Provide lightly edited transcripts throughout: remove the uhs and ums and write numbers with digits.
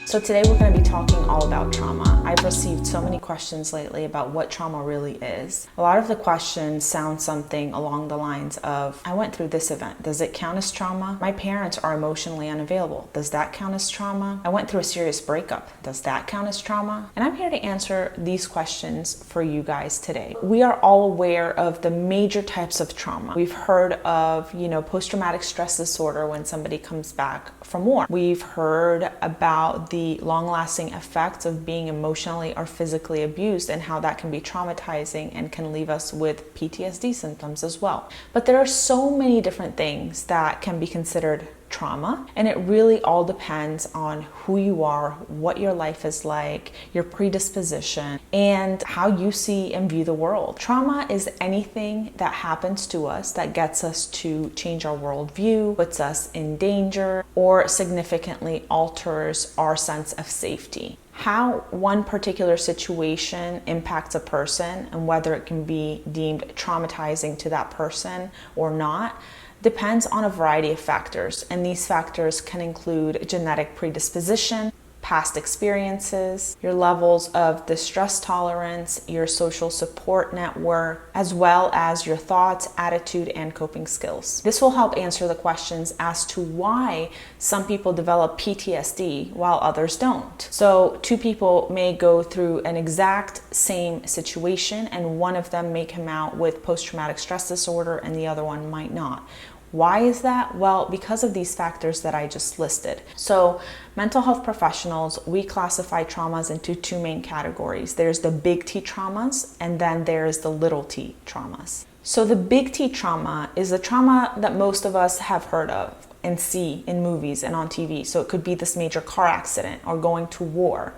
So today we're going to be talking all about trauma. I've received so many questions lately about what trauma really is. A lot of the questions sound something along the lines of, I went through this event. Does it count as trauma? My parents are emotionally unavailable. Does that count as trauma? I went through a serious breakup. Does that count as trauma? And I'm here to answer these questions for you guys today. We are all aware of the major types of trauma. We've heard of, post-traumatic stress disorder when somebody comes back from war. We've heard about the long-lasting effects of being emotionally or physically abused and how that can be traumatizing and can leave us with PTSD symptoms as well. But there are so many different things that can be considered trauma, and it really all depends on who you are, what your life is like, your predisposition, and how you see and view the world. Trauma is anything that happens to us that gets us to change our worldview, puts us in danger, or significantly alters our sense of safety. How one particular situation impacts a person and whether it can be deemed traumatizing to that person or not depends on a variety of factors, and these factors can include genetic predisposition, past experiences, your levels of distress tolerance, your social support network, as well as your thoughts, attitude, and coping skills. This will help answer the questions as to why some people develop PTSD while others don't. So two people may go through an exact same situation, and one of them may come out with post-traumatic stress disorder and the other one might not. Why is that? Well, because of these factors that I just listed. So mental health professionals, we classify traumas into two main categories. There's the big T traumas, and then there's the little t traumas. So the big T trauma is the trauma that most of us have heard of and see in movies and on TV. So it could be this major car accident or going to war.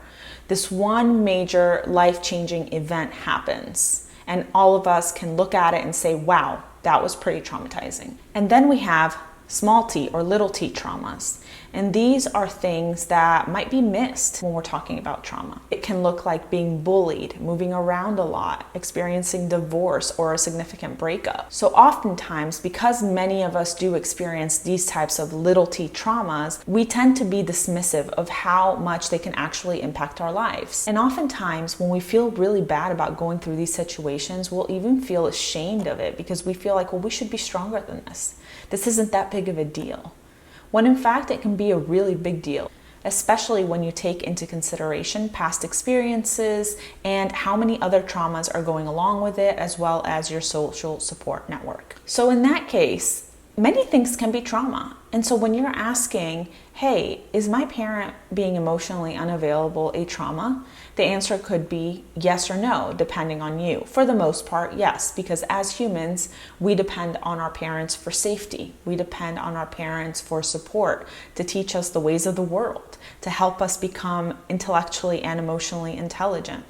This one major life-changing event happens, and all of us can look at it and say, wow, that was pretty traumatizing. And then we have small t or little t traumas. And these are things that might be missed when we're talking about trauma. It can look like being bullied, moving around a lot, experiencing divorce or a significant breakup. So oftentimes, because many of us do experience these types of little t traumas, we tend to be dismissive of how much they can actually impact our lives. And oftentimes, when we feel really bad about going through these situations, we'll even feel ashamed of it because we feel like, well, we should be stronger than this. This isn't that big of a deal. When in fact it can be a really big deal, especially when you take into consideration past experiences and how many other traumas are going along with it, as well as your social support network. So in that case, many things can be trauma. And so when you're asking, hey, is my parent being emotionally unavailable a trauma? The answer could be yes or no, depending on you. For the most part, yes, because as humans, we depend on our parents for safety. We depend on our parents for support, to teach us the ways of the world, to help us become intellectually and emotionally intelligent.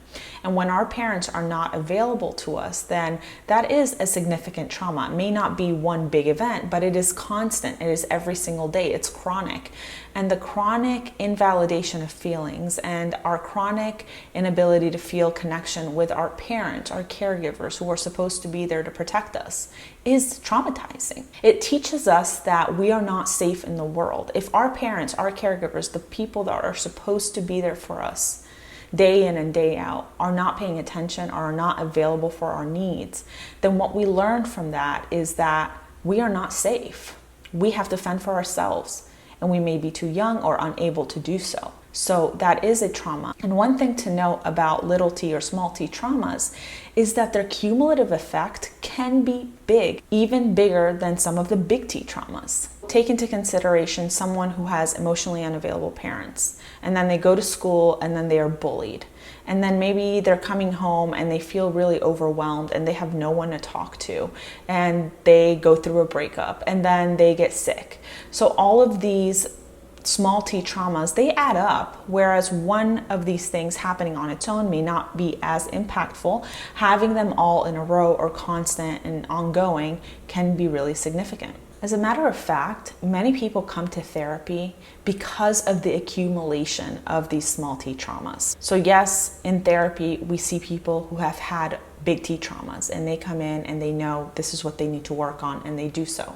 And when our parents are not available to us, then that is a significant trauma. It may not be one big event, but it is constant. It is every single day. It's chronic. And the chronic invalidation of feelings and our chronic inability to feel connection with our parents, our caregivers who are supposed to be there to protect us, is traumatizing. It teaches us that we are not safe in the world. If our parents, our caregivers, the people that are supposed to be there for us, day in and day out, are not paying attention or are not available for our needs, then what we learn from that is that we are not safe. We have to fend for ourselves, and we may be too young or unable to do so. So that is a trauma. And one thing to note about little t or small t traumas is that their cumulative effect can be big, even bigger than some of the big T traumas. Take into consideration someone who has emotionally unavailable parents, and then they go to school and then they are bullied. And then maybe they're coming home and they feel really overwhelmed and they have no one to talk to, and they go through a breakup and then they get sick. So all of these small t traumas, they add up, whereas one of these things happening on its own may not be as impactful. Having them all in a row or constant and ongoing can be really significant. As a matter of fact, many people come to therapy because of the accumulation of these small t traumas. So yes, in therapy, we see people who have had big T traumas and they come in and they know this is what they need to work on, and they do so.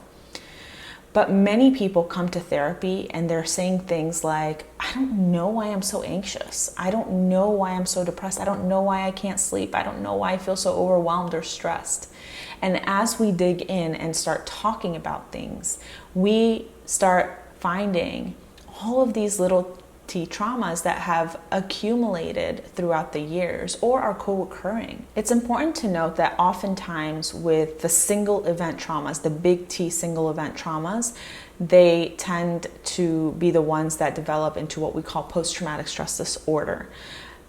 But many people come to therapy and they're saying things like, I don't know why I'm so anxious. I don't know why I'm so depressed. I don't know why I can't sleep. I don't know why I feel so overwhelmed or stressed. And as we dig in and start talking about things, we start finding all of these little T traumas that have accumulated throughout the years or are co-occurring. It's important to note that oftentimes with the single event traumas, the big T single event traumas, they tend to be the ones that develop into what we call post-traumatic stress disorder.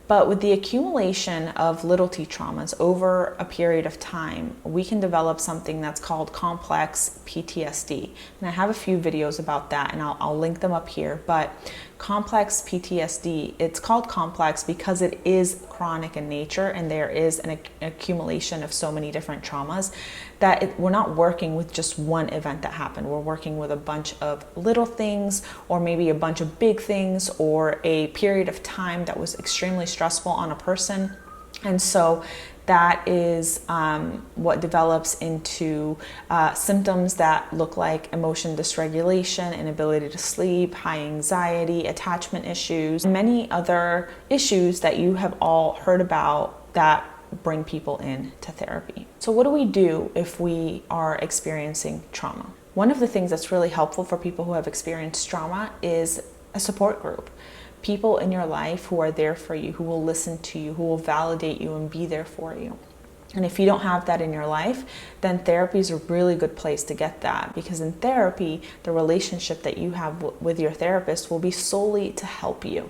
But with the accumulation of little t traumas over a period of time, we can develop something that's called complex PTSD. And I have a few videos about that, and I'll link them up here. But complex PTSD, it's called complex because it is chronic in nature, and there is an accumulation of so many different traumas that we're not working with just one event that happened. We're working with a bunch of little things, or maybe a bunch of big things, or a period of time that was extremely stressful on a person. And so that is what develops into symptoms that look like emotion dysregulation, inability to sleep, high anxiety, attachment issues, and many other issues that you have all heard about that bring people in to therapy. So what do we do if we are experiencing trauma? One of the things that's really helpful for people who have experienced trauma is a support group. People in your life who are there for you, who will listen to you, who will validate you and be there for you. And if you don't have that in your life, then therapy is a really good place to get that, because in therapy, the relationship that you have with your therapist will be solely to help you.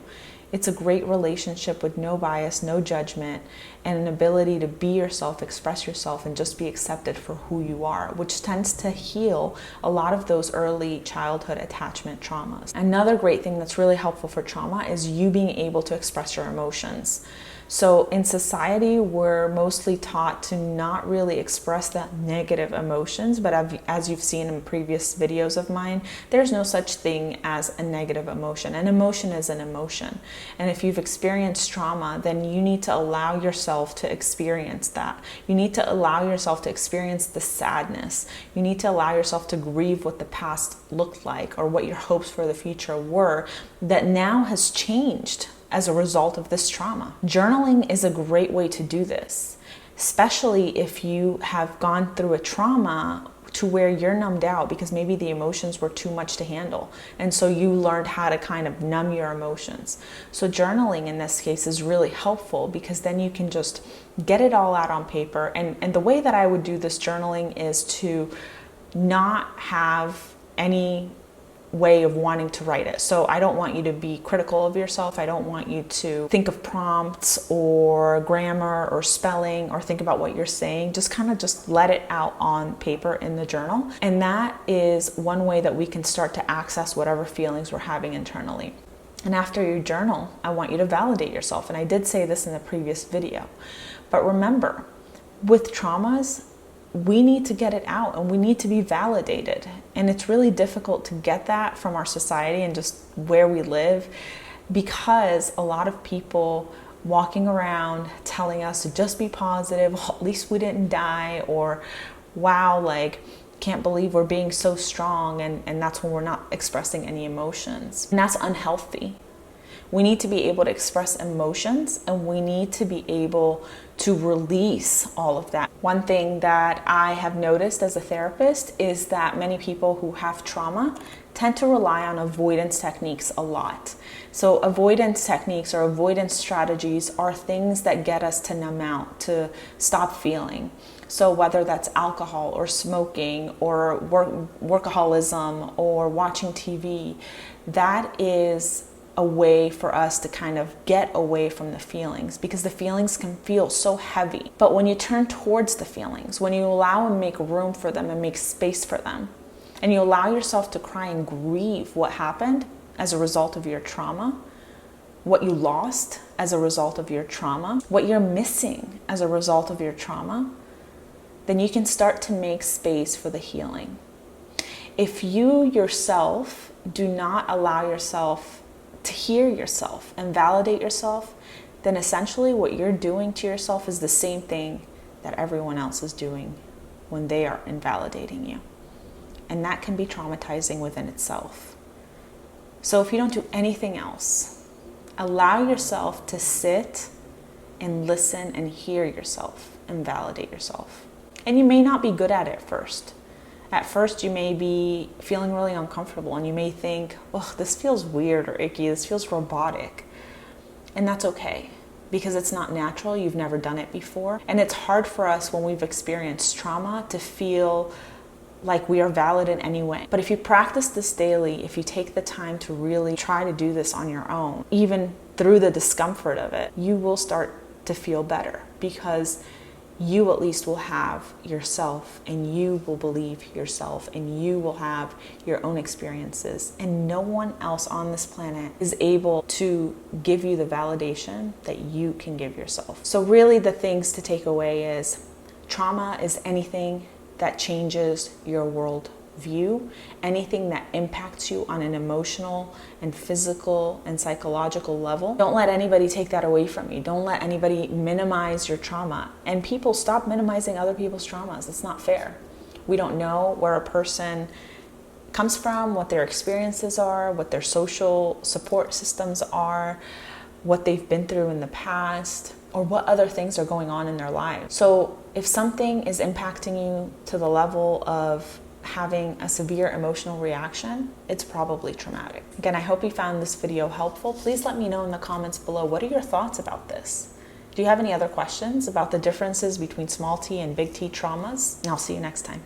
It's a great relationship with no bias, no judgment, and an ability to be yourself, express yourself, and just be accepted for who you are, which tends to heal a lot of those early childhood attachment traumas. Another great thing that's really helpful for trauma is you being able to express your emotions. So in society, we're mostly taught to not really express that negative emotions, but as you've seen in previous videos of mine, there's no such thing as a negative emotion. An emotion is an emotion. And if you've experienced trauma, then you need to allow yourself to experience that. You need to allow yourself to experience the sadness. You need to allow yourself to grieve what the past looked like or what your hopes for the future were that now has changed as a result of this trauma. Journaling is a great way to do this, especially if you have gone through a trauma to where you're numbed out because maybe the emotions were too much to handle. And so you learned how to kind of numb your emotions. So journaling in this case is really helpful because then you can just get it all out on paper. And the way that I would do this journaling is to not have any way of wanting to write it. So I don't want you to be critical of yourself. I don't want you to think of prompts or grammar or spelling or think about what you're saying. Just kind of just let it out on paper in the journal. And that is one way that we can start to access whatever feelings we're having internally. And after you journal, I want you to validate yourself. And I did say this in the previous video. But remember, with traumas, we need to get it out and we need to be validated. And it's really difficult to get that from our society and just where we live, because a lot of people walking around telling us to just be positive, at least we didn't die, or wow, like, can't believe we're being so strong, and that's when we're not expressing any emotions. And that's unhealthy. We need to be able to express emotions, and we need to be able to release all of that. One thing that I have noticed as a therapist is that many people who have trauma tend to rely on avoidance techniques a lot. So avoidance techniques or avoidance strategies are things that get us to numb out, to stop feeling. So whether that's alcohol or smoking or workaholism or watching TV, that is a way for us to kind of get away from the feelings, because the feelings can feel so heavy. But when you turn towards the feelings, when you allow and make room for them and make space for them, and you allow yourself to cry and grieve what happened as a result of your trauma, what you lost as a result of your trauma, what you're missing as a result of your trauma, then you can start to make space for the healing. If you yourself do not allow yourself to hear yourself and validate yourself, then essentially what you're doing to yourself is the same thing that everyone else is doing when they are invalidating you. And that can be traumatizing within itself. So if you don't do anything else, Allow yourself to sit and listen and hear yourself and validate yourself. And you may not be good at it first. At first, you may be feeling really uncomfortable and you may think, oh, this feels weird or icky, this feels robotic. And that's okay, because it's not natural, you've never done it before. And it's hard for us when we've experienced trauma to feel like we are valid in any way. But if you practice this daily, if you take the time to really try to do this on your own, even through the discomfort of it, you will start to feel better, because you at least will have yourself and you will believe yourself and you will have your own experiences, and no one else on this planet is able to give you the validation that you can give yourself. So really the things to take away is trauma is anything that changes your world view, anything that impacts you on an emotional and physical and psychological level. Don't let anybody take that away from you. Don't let anybody minimize your trauma. And people, stop minimizing other people's traumas. It's not fair. We don't know where a person comes from, what their experiences are, what their social support systems are, what they've been through in the past, or what other things are going on in their lives. So if something is impacting you to the level of having a severe emotional reaction, it's probably traumatic. Again, I hope you found this video helpful. Please let me know in the comments below, what are your thoughts about this? Do you have any other questions about the differences between small t and big T traumas? And I'll see you next time.